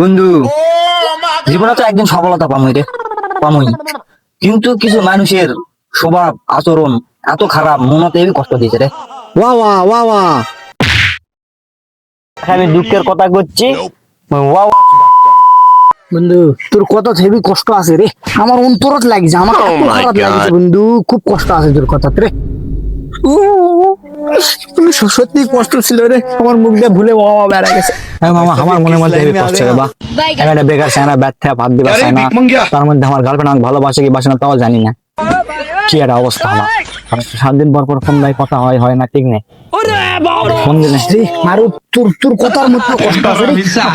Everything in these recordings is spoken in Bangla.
বন্ধু, জীবনে তো একদিন সফলতা পামই রে, পামই। কিন্তু কিছু মানুষের স্বভাব আচরণ এত খারাপ, মনতে হেবি কষ্ট দিয়েছে রে। ওয়া ওয়া ওয়া ওয়া আমি দুঃখের কথা করছি। ওয়া ওয়া। বন্ধু, তোর কথা হেবি কষ্ট আছে রে। আমার অন্তরত লাগছে, আমার এত খারাপ লাগছে বন্ধু, খুব কষ্ট আছে তোর কথা রে। সত্যি কষ্ট ছিল রে, আমার মুখ দিয়ে ভুলে বাবা বেড়া গেছে। হ্যাঁ মামা, আমার মনের মধ্যে হেবি কষ্ট রে বা। একটা বেকার চায় না, ব্যর্থ ভাত দিবা চায় না, তার মধ্যে আমার গার্লফ্রেন্ড আমাকে ভালোবাসে কি বাসে না তাও জানি না। কি একটা অবস্থা আমার। 7 দিন পর পর ফোন দেয়, কথা হয় না, ঠিক নেই। ফোন দিলে মারু, তোর তোর কথার মধ্যে কষ্ট আছে রে।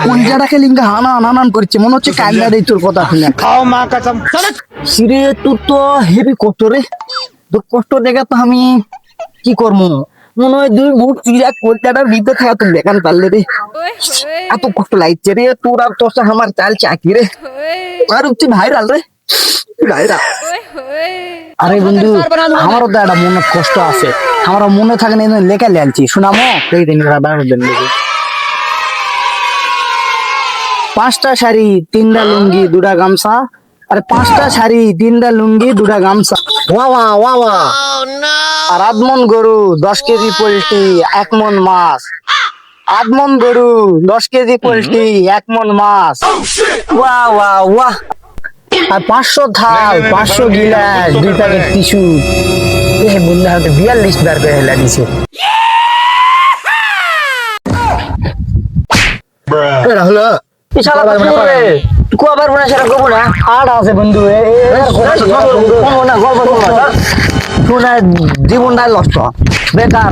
কোন জায়গাকে লিঙ্গা হানান করছে, মনে হচ্ছে কান্না দেয় তোর কথা শুনে। সিরে, তোর তো হেবি কষ্ট রে। তোর কষ্ট দেখে তো আমি কি করবো, মনে হয় দুই মুখ চিরা কলটাটার ভিতরে থাকা তোর দেখান পারলে রে। এত কষ্ট লাগছে রে, তোর আর তোর সাথে আমার চাল চাকি রে। আর হচ্ছে ভাইরাল রে, ভাইরাল। আরে বন্ধু, আমারও তো একটা মনে কষ্ট আছে, আমারও মনে থাকে না, লেখা লেলছি শোনামো এই দিন দেখি। 5টা শাড়ি 3টা লুঙ্গি 2টা গামছা, আরে 5টা শাড়ি 3টা লুঙ্গি 2টা গামছা। ওয়া ওয়া ওয়া ওয়া। আর আধমন গরু 10 কেজি পোল্ট্রি 1 মন মাছ। আধমন গরু 10 কেজি পোল্ট্রি 1 মন মাছ। ওয়া ওয়া ওয়া। আর 500 থাল 500 গিলাস 2 প্যাকেট টিস্যু। এ বন্ধু, হাতে বিয়ার লিস্ট বার করে হেলা দিছে। এটা হলো ইশারা করে তুই আবার মনে সেটা করবো না। আর আছে বন্ধু, না গল্প শোনা, জীবনটা নষ্ট বেকার।